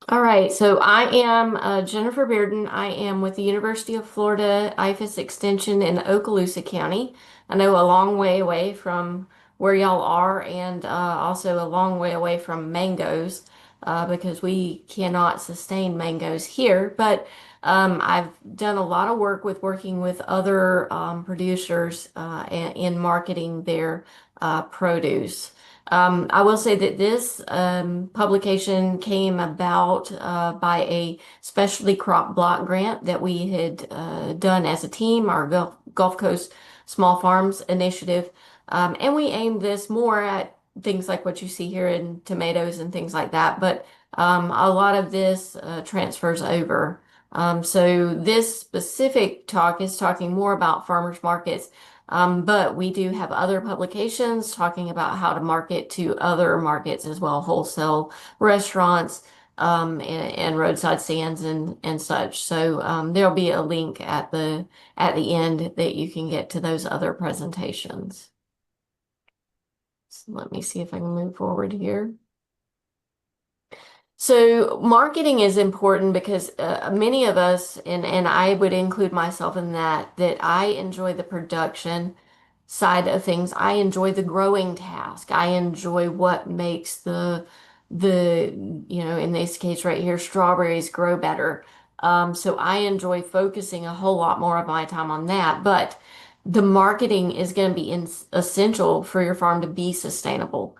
All right, so I am Jennifer Bearden. I am with the University of Florida IFAS Extension in Okaloosa County. I know a long way away from where y'all are, and also a long way away from mangoes because we cannot sustain mangoes here. But I've done a lot of work with working with other producers in marketing their produce. I will say that this publication came about by a specialty crop block grant that we had done as a team, our Gulf Coast Small Farms Initiative. And we aimed this more at things like what you see here in tomatoes and things like that. But a lot of this transfers over. So this specific talk is talking more about farmers markets, but we do have other publications talking about how to market to other markets as well, wholesale restaurants, and roadside stands and such. So there'll be a link at the end that you can get to those other presentations. So let me see if I can move forward here. So marketing is important because many of us, and I would include myself in that I enjoy the production side of things. I enjoy the growing task. I enjoy what makes in this case right here, strawberries grow better. So I enjoy focusing a whole lot more of my time on that. But the marketing is going to be essential for your farm to be sustainable.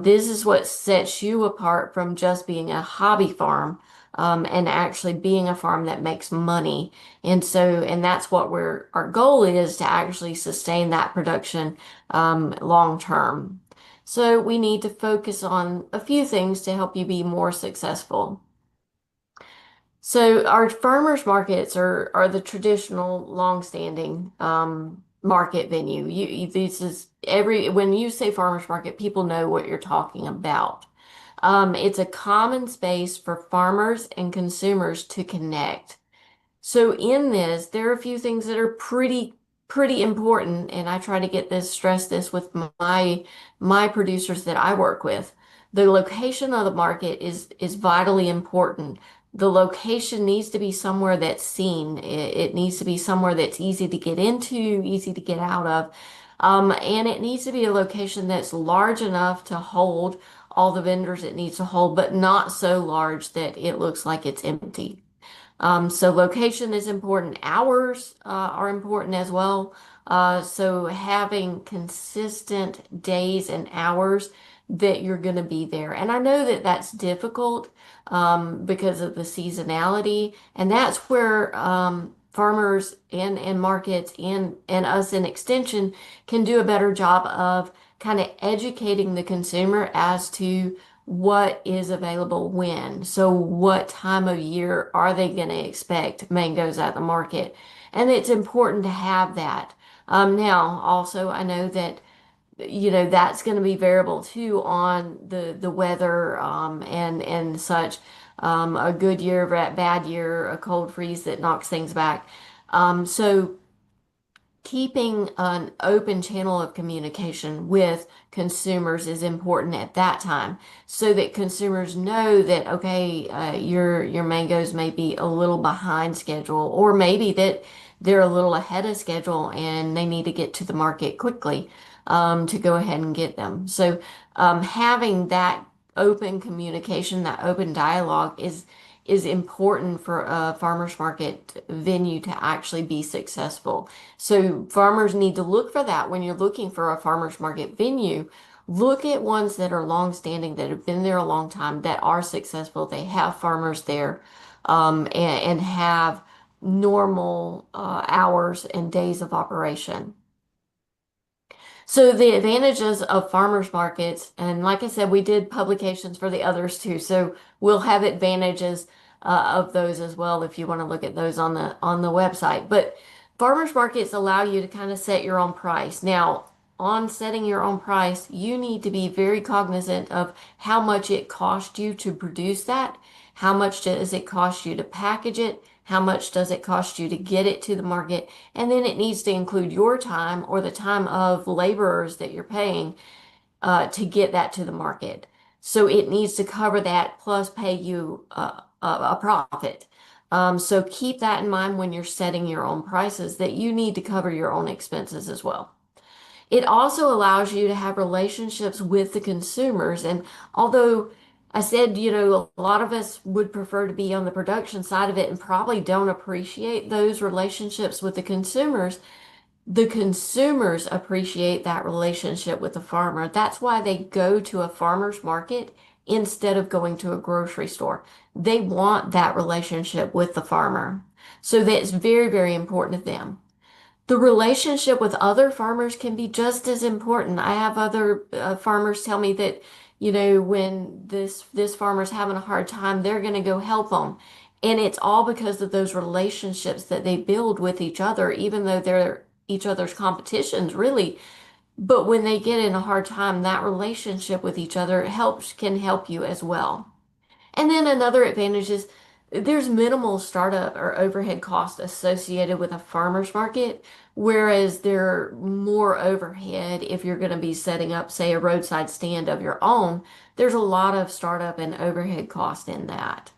This is what sets you apart from just being a hobby farm, and actually being a farm that makes money. And that's what our goal is to actually sustain that production, long term. So we need to focus on a few things to help you be more successful. So our farmers markets are the traditional long-standing market venue. This is when you say farmers market, people know what you're talking about. It's a common space for farmers and consumers to connect. So in this, there are a few things that are pretty important, and I try to stress this with my producers that I work with. The location of the market is vitally important. The location needs to be somewhere that's seen. It needs to be somewhere that's easy to get into, easy to get out of. And it needs to be a location that's large enough to hold all the vendors it needs to hold, but not so large that it looks like it's empty. So location is important. Hours are important as well. So having consistent days and hours that you're going to be there. And I know that that's difficult because of the seasonality. And that's where farmers and markets and us in extension can do a better job of kind of educating the consumer as to what is available when. So what time of year are they going to expect mangoes at the market? And it's important to have that. Now, also, I know that that's going to be variable too on the weather, and such. A good year, a bad year, a cold freeze that knocks things back. So keeping an open channel of communication with consumers is important at that time so that consumers know that okay, your mangoes may be a little behind schedule, or maybe that they're a little ahead of schedule and they need to get to the market quickly, to go ahead and get them. So having that open communication, that open dialogue is important for a farmers market venue to actually be successful. So farmers need to look for that when you're looking for a farmers market venue. Look at ones that are long-standing, that have been there a long time, that are successful. They have farmers there, and have normal hours and days of operation. So the advantages of farmers markets, and like I said, we did publications for the others too. So we'll have advantages of those as well if you want to look at those on the website. But farmers markets allow you to kind of set your own price. Now, on setting your own price, you need to be very cognizant of how much it costs you to produce that, how much does it cost you to package it, how much does it cost you to get it to the market, and then it needs to include your time or the time of laborers that you're paying to get that to the market. So it needs to cover that plus pay you a profit. So keep that in mind when you're setting your own prices, that you need to cover your own expenses as well. It also allows you to have relationships with the consumers. And although I said, a lot of us would prefer to be on the production side of it and probably don't appreciate those relationships with the consumers appreciate that relationship with the farmer. That's why they go to a farmer's market instead of going to a grocery store. They want that relationship with the farmer. So that's very, very important to them. The relationship with other farmers can be just as important. I have other farmers tell me that, when this farmer's having a hard time, they're going to go help them. And it's all because of those relationships that they build with each other, even though they're each other's competitions, really. But when they get in a hard time, that relationship with each other can help you as well. And then another advantage is there's minimal startup or overhead cost associated with a farmer's market, whereas there are more overhead if you're going to be setting up, say, a roadside stand of your own. There's a lot of startup and overhead cost in that.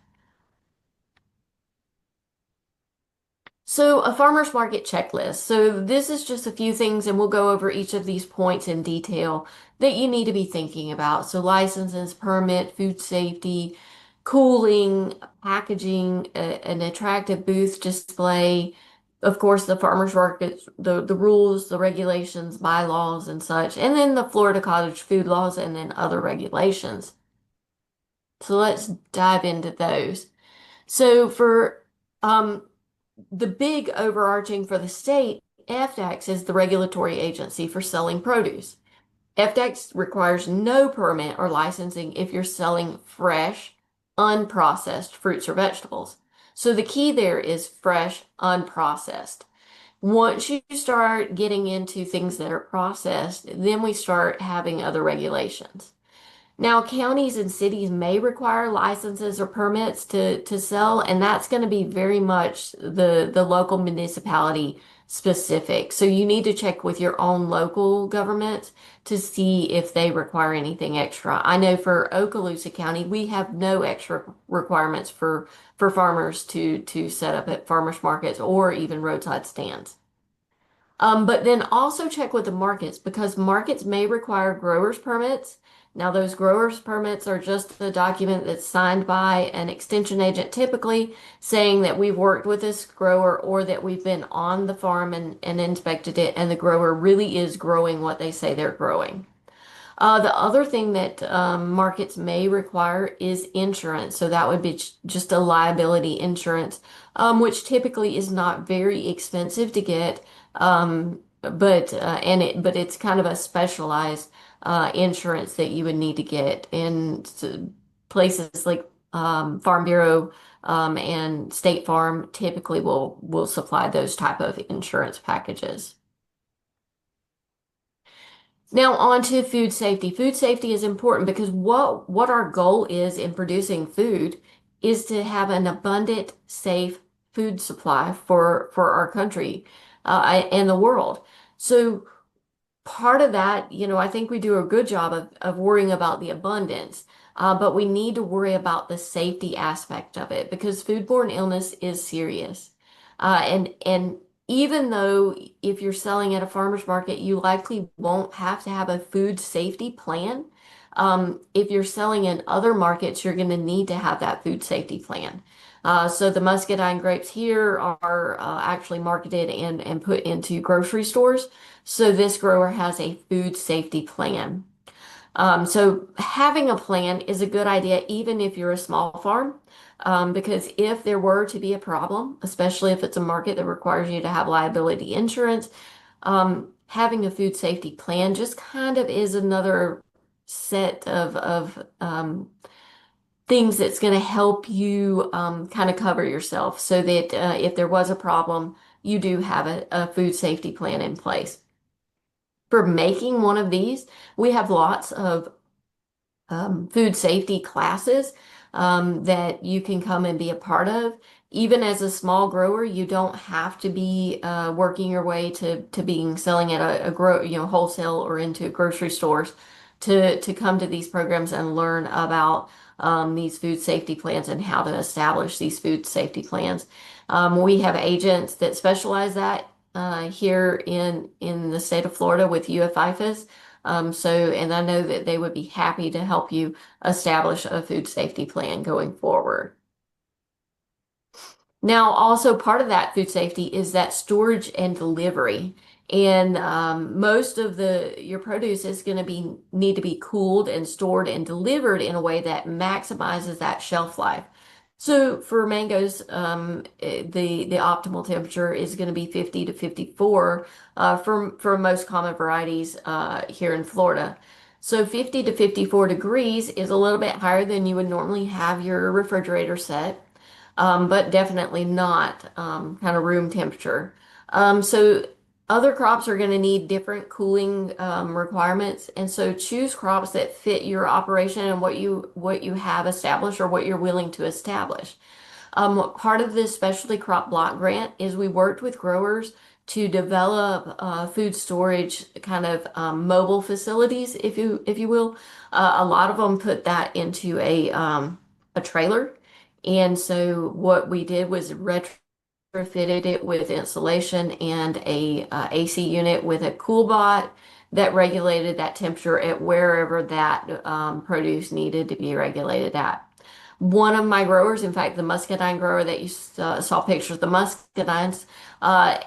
So, a farmer's market checklist. So, this is just a few things, and we'll go over each of these points in detail that you need to be thinking about. So, licenses, permit, food safety, cooling, packaging, an attractive booth display, of course, the farmer's market, the rules, the regulations, bylaws, and such, and then the Florida cottage food laws, and then other regulations. So, let's dive into those. So, for the big overarching for the state, FDAX is the regulatory agency for selling produce. FDAX requires no permit or licensing if you're selling fresh, unprocessed fruits or vegetables. So the key there is fresh, unprocessed. Once you start getting into things that are processed, then we start having other regulations. Now, counties and cities may require licenses or permits to sell, and that's going to be very much the local municipality specific. So you need to check with your own local government to see if they require anything extra. I know for Okaloosa County, we have no extra requirements for farmers to set up at farmers markets or even roadside stands. But then also check with the markets because markets may require growers permits. Now, those growers permits are just the document that's signed by an extension agent, typically saying that we've worked with this grower or that we've been on the farm and inspected it, and the grower really is growing what they say they're growing. The other thing that markets may require is insurance. So that would be just a liability insurance, which typically is not very expensive to get, but it's kind of a specialized insurance that you would need to get in places like Farm Bureau and State Farm typically will supply those type of insurance packages. Now on to food safety. Food safety is important because what our goal is in producing food is to have an abundant, safe food supply for our country and the world. So part of that, I think we do a good job of worrying about the abundance, but we need to worry about the safety aspect of it because foodborne illness is serious. And even though if you're selling at a farmer's market, you likely won't have to have a food safety plan. If you're selling in other markets, you're going to need to have that food safety plan. So the muscadine grapes here are actually marketed and put into grocery stores. So this grower has a food safety plan. So having a plan is a good idea, even if you're a small farm, because if there were to be a problem, especially if it's a market that requires you to have liability insurance, having a food safety plan just kind of is another set of things that's going to help you kind of cover yourself so that if there was a problem, you do have a food safety plan in place. For making one of these, we have lots of food safety classes that you can come and be a part of. Even as a small grower, you don't have to be working your way to being selling at a wholesale or into grocery stores. to come to these programs and learn about these food safety plans and how to establish these food safety plans. We have agents that specialize that here in the state of Florida with UFIFAS. And I know that they would be happy to help you establish a food safety plan going forward. Now, also part of that food safety is that storage and delivery. And most of the your produce is going to be need to be cooled and stored and delivered in a way that maximizes that shelf life. So for mangoes, the optimal temperature is going to be 50 to 54 for most common varieties here in Florida. So 50 to 54 degrees is a little bit higher than you would normally have your refrigerator set, but definitely not kind of room temperature. So other crops are going to need different cooling requirements, and so choose crops that fit your operation and what you have established or what you're willing to establish. Part of this specialty crop block grant is we worked with growers to develop food storage kind of mobile facilities, if you will. A lot of them put that into a trailer. And so what we did was retrofitted it with insulation and a AC unit with a cool bot that regulated that temperature at wherever that produce needed to be regulated at. One of my growers, in fact, the muscadine grower that you saw pictures, the muscadines,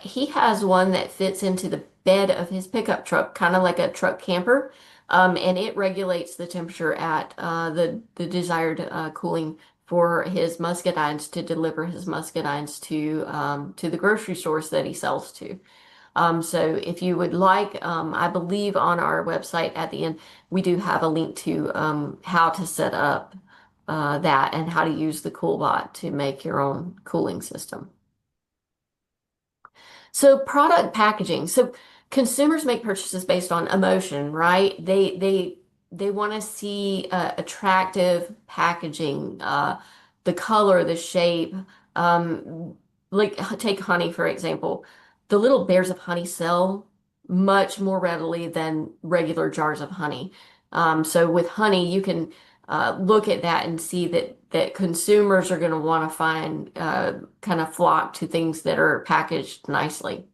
he has one that fits into the bed of his pickup truck, kind of like a truck camper, and it regulates the temperature at the desired cooling for his muscadines to deliver his muscadines to the grocery stores that he sells to. So if you would like, I believe on our website at the end, we do have a link to how to set up that and how to use the CoolBot to make your own cooling system. So product packaging. So consumers make purchases based on emotion, right? They want to see attractive packaging, the color, the shape. Um, like take honey, for example. The little bears of honey sell much more readily than regular jars of honey. So with honey, you can look at that and see that consumers are going to want to find kind of flock to things that are packaged nicely.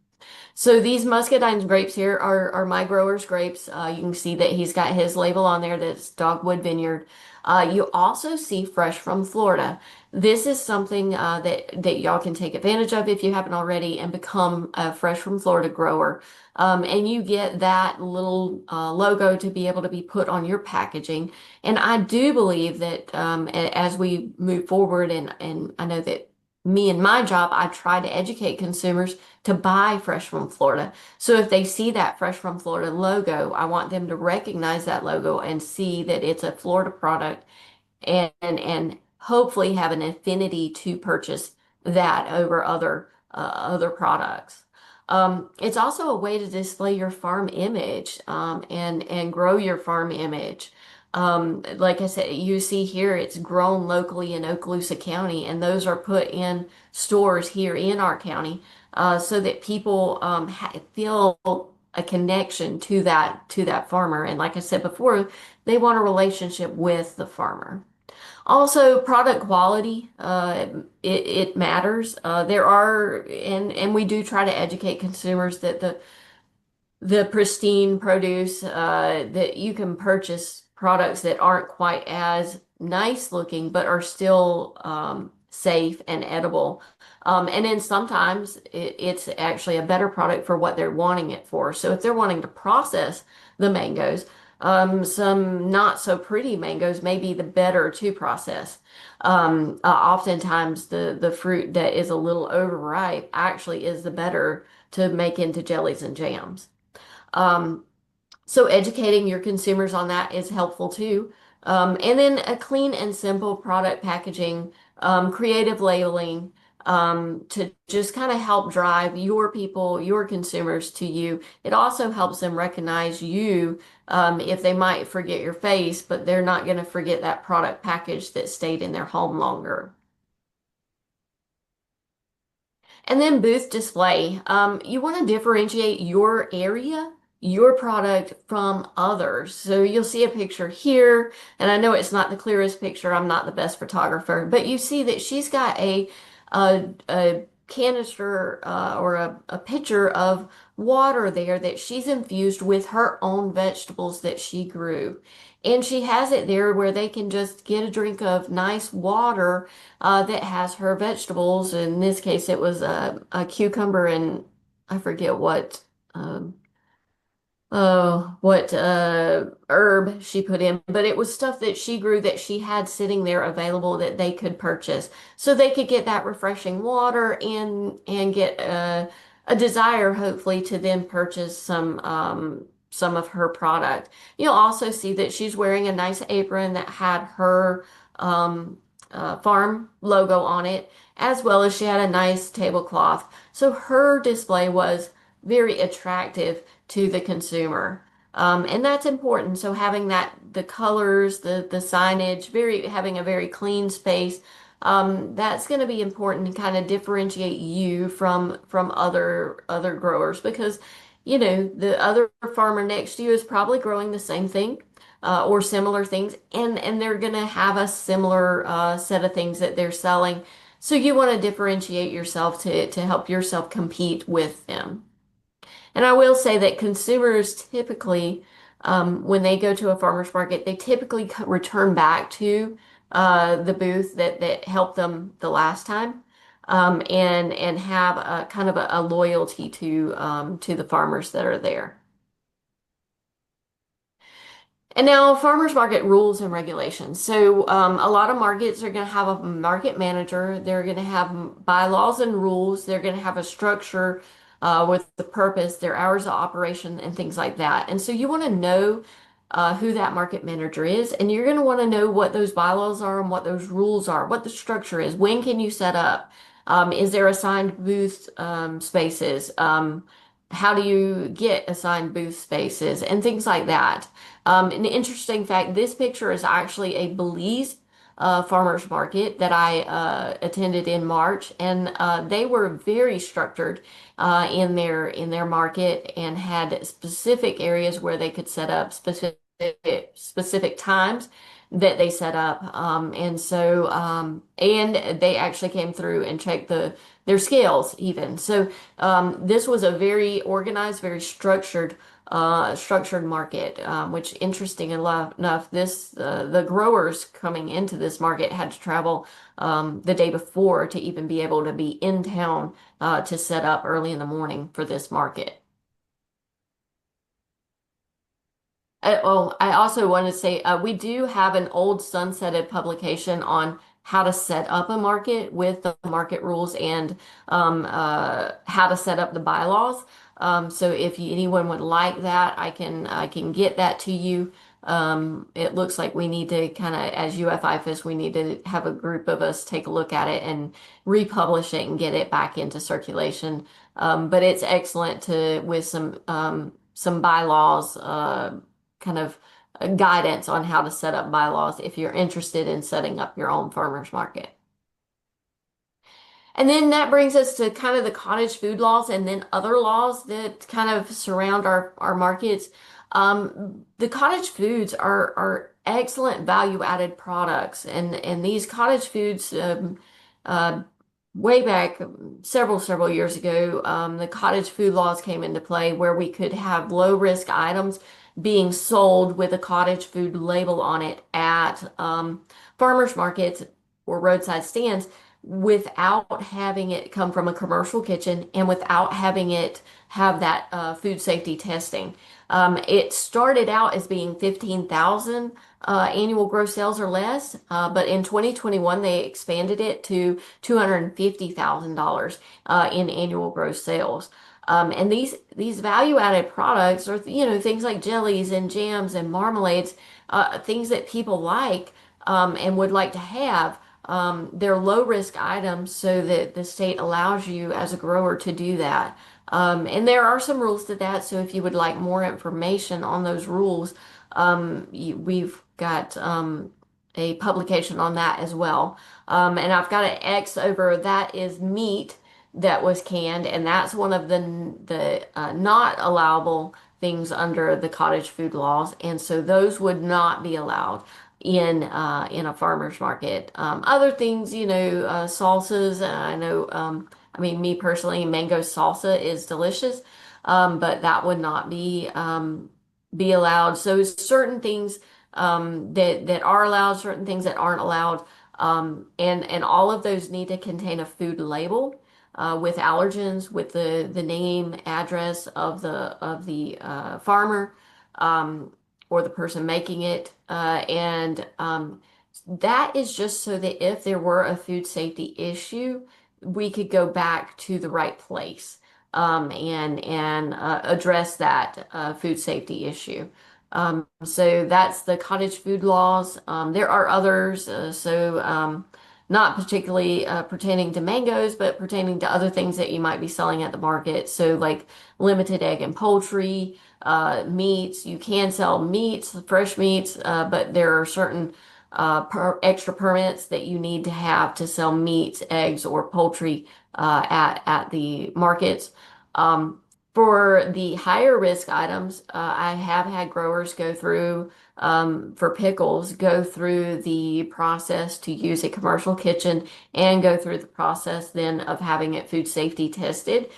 So these muscadine grapes here are my grower's grapes. You can see that he's got his label on there that's Dogwood Vineyard. You also see fresh from Florida. This is something that y'all can take advantage of if you haven't already and become a fresh from Florida grower. And you get that little logo to be able to be put on your packaging. And I do believe that as we move forward, and I know that me and my job, I try to educate consumers to buy fresh from Florida. So if they see that fresh from Florida logo, I want them to recognize that logo and see that it's a Florida product and hopefully have an affinity to purchase that over other products. It's also a way to display your farm image and grow your farm image. Like I said, you see here, it's grown locally in Okaloosa County, and those are put in stores here in our county so that people feel a connection to that farmer. And like I said before, they want a relationship with the farmer. Also, product quality, it matters. There are, and we do try to educate consumers that the pristine produce that you can purchase products that aren't quite as nice looking, but are still safe and edible. And then sometimes it's actually a better product for what they're wanting it for. So if they're wanting to process the mangoes, some not so pretty mangoes may be the better to process. Oftentimes the fruit that is a little overripe actually is the better to make into jellies and jams. Um, so educating your consumers on that is helpful too. And then a clean and simple product packaging, creative labeling, to just kind of help drive your people, your consumers to you. It also helps them recognize you, if they might forget your face, but they're not going to forget that product package that stayed in their home longer. And then booth display. You want to differentiate your area your product from others. So you'll see a picture here, and I know it's not the clearest picture. I'm not the best photographer, but you see that she's got a canister or a pitcher of water there that she's infused with her own vegetables that she grew. And she has it there where they can just get a drink of nice water that has her vegetables. In this case, it was a cucumber and I forget um, what herb she put in, but it was stuff that she grew that she had sitting there available that they could purchase. So they could get that refreshing water and get a desire, hopefully, to then purchase some of her product. You'll also see that she's wearing a nice apron that had her farm logo on it, as well as she had a nice tablecloth. So her display was very attractive to the consumer. And that's important. So having that, the colors, the signage, having a very clean space, that's going to be important to kind of differentiate you from other growers because, you know, the other farmer next to you is probably growing the same thing. Or similar things, and they're going to have a similar set of things that they're selling. So you want to differentiate yourself to help yourself compete with them. And I will say that consumers typically, when they go to a farmer's market, they typically return back to the booth that helped them the last time, and have a kind of a loyalty to the farmers that are there. And now, farmers market rules and regulations. So, a lot of markets are going to have a market manager. They're going to have bylaws and rules. They're going to have a structure with the purpose, their hours of operation, and things like that. And so, you want to know who that market manager is, and you're going to want to know what those bylaws are and what those rules are, what the structure is. When can you set up? Is there assigned booth spaces? How do you get assigned booth spaces and things like that? An interesting fact, this picture is actually a Belize farmers market that I attended in March, and they were very structured in their market and had specific areas where they could set up specific times that they set up. And they actually came through and checked their scales even. So this was a very organized, very structured market, which interesting enough, the growers coming into this market had to travel the day before to even be able to be in town to set up early in the morning for this market. I also want to say we do have an old sunsetted publication on how to set up a market with the market rules and how to set up the bylaws. So if anyone would like that, I can get that to you. It looks like we need to kind of, as UFIFIS, we need to have a group of us take a look at it and republish it and get it back into circulation. But it's excellent to with some bylaws. Kind of guidance on how to set up bylaws if you're interested in setting up your own farmers market. And then that brings us to kind of the cottage food laws and then other laws that kind of surround our markets. The cottage foods are excellent value-added products, and these cottage foods, uh, way back several years ago, the cottage food laws came into play where we could have low-risk items being sold with a cottage food label on it at farmers markets or roadside stands without having it come from a commercial kitchen and without having it have that food safety testing. It started out as being 15,000 annual gross sales or less, but in 2021 they expanded it to $250,000 in annual gross sales. And these value-added products are, you know, things like jellies and jams and marmalades, things that people like and would like to have. They're low-risk items so that the state allows you as a grower to do that. And there are some rules to that. So if you would like more information on those rules, we've got a publication on that as well. And I've got an X over that is meat that was canned, and that's one of the not allowable things under the cottage food laws, and so those would not be allowed in a farmer's market. Other things, salsas. I know. I mean, me personally, mango salsa is delicious, but that would not be allowed. So certain things that are allowed, certain things that aren't allowed, and all of those need to contain a food label with allergens, with the name, address of the farmer or the person making it, and that is just so that if there were a food safety issue, we could go back to the right place and address that food safety issue. So that's the cottage food laws. There are others, not particularly pertaining to mangoes, but pertaining to other things that you might be selling at the market. So, like limited egg and poultry, meats. You can sell meats, fresh meats, but there are certain extra permits that you need to have to sell meats, eggs, or poultry at the markets. Um, for the higher risk items, I have had growers go through, for pickles, go through the process to use a commercial kitchen and go through the process then of having it food safety tested,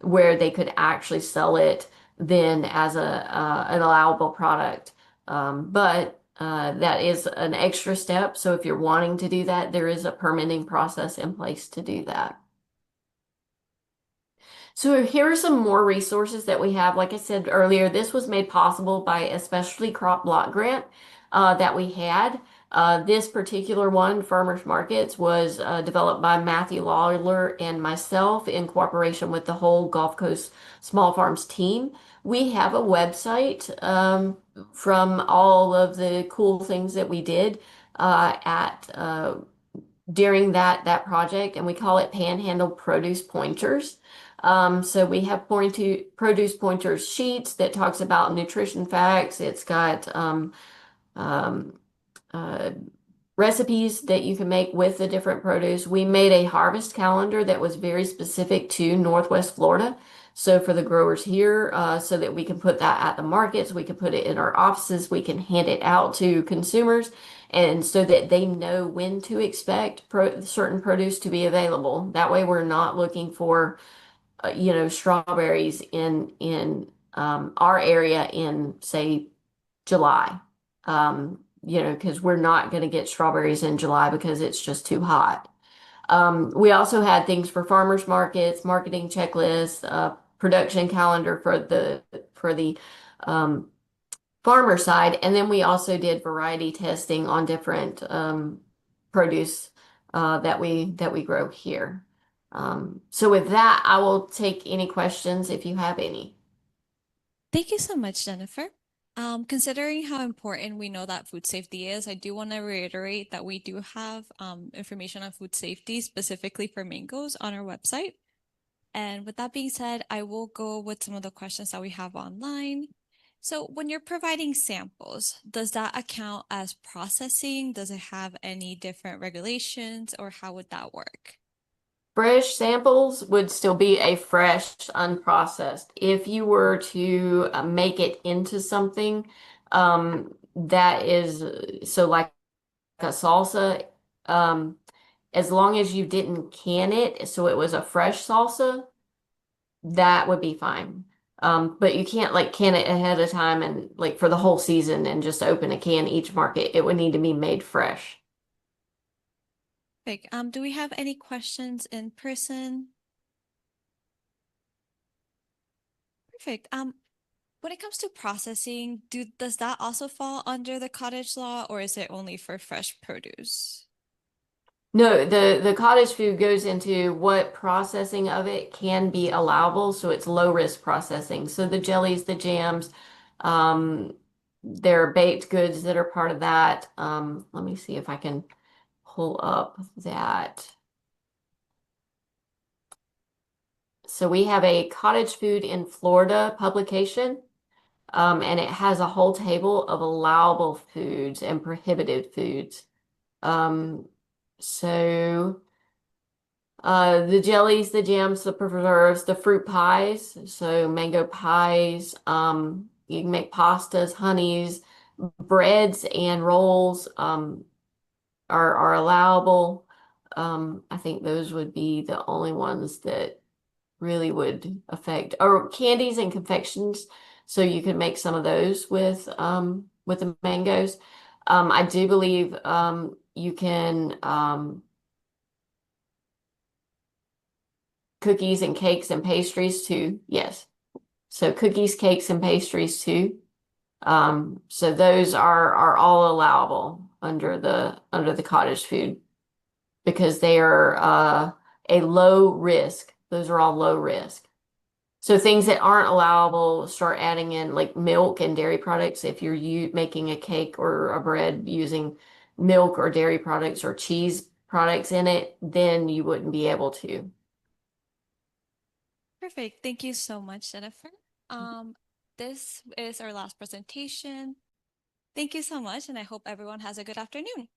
where they could actually sell it then as an allowable product. But that is an extra step. So if you're wanting to do that, there is a permitting process in place to do that. So here are some more resources that we have. Like I said earlier, this was made possible by a specialty crop block grant that we had. This particular one, Farmers Markets, was developed by Matthew Lawler and myself in cooperation with the whole Gulf Coast Small Farms team. We have a website from all of the cool things that we did at during that project, and we call it Panhandle Produce Pointers. So we have produce pointers sheets that talks about nutrition facts. It's got um, uh, recipes that you can make with the different produce. We made a harvest calendar that was very specific to Northwest Florida. So for the growers here, so that we can put that at the markets, we can put it in our offices, we can hand it out to consumers, and so that they know when to expect certain produce to be available. That way, we're not looking for, strawberries in our area in, say, July. Because we're not going to get strawberries in July because it's just too hot. We also had things for farmers markets, marketing checklists, production calendar for the um, farmer side, and then we also did variety testing on different produce that we grow here. So with that, I will take any questions if you have any. Thank you so much, Jennifer. Considering how important we know that food safety is, I do want to reiterate that we do have information on food safety specifically for mangoes on our website. And with that being said, I will go with some of the questions that we have online. So, when you're providing samples, does that account as processing? Does it have any different regulations, or how would that work? Fresh samples would still be a fresh, unprocessed. If you were to make it into something that is so like a salsa, um, as long as you didn't can it, so it was a fresh salsa, that would be fine. But you can't like can it ahead of time and like for the whole season and just open a can each market. It would need to be made fresh. Like, do we have any questions in person? Perfect. When it comes to processing, does that also fall under the cottage law, or is it only for fresh produce? No, the cottage food goes into what processing of it can be allowable, so it's low risk processing. So the jellies, the jams, um, there are baked goods that are part of that. Let me see if I can pull up that. So we have a cottage food in Florida publication, and it has a whole table of allowable foods and prohibited foods. Um, so. The jellies, the jams, the preserves, the fruit pies, so mango pies. You can make pastas, honeys, breads, and rolls. Are allowable. I think those would be the only ones that really would affect, or candies and confections. So you could make some of those with the mangoes. I do believe you can cookies and cakes and pastries too. Yes. So cookies, cakes, and pastries too. So those are all allowable under the cottage food because they are a low risk. Those are all low risk. So things that aren't allowable, start adding in like milk and dairy products. If you're making a cake or a bread using milk or dairy products or cheese products in it, then you wouldn't be able to. Perfect. Thank you so much, Jennifer. Um, this is our last presentation. Thank you so much, and I hope everyone has a good afternoon.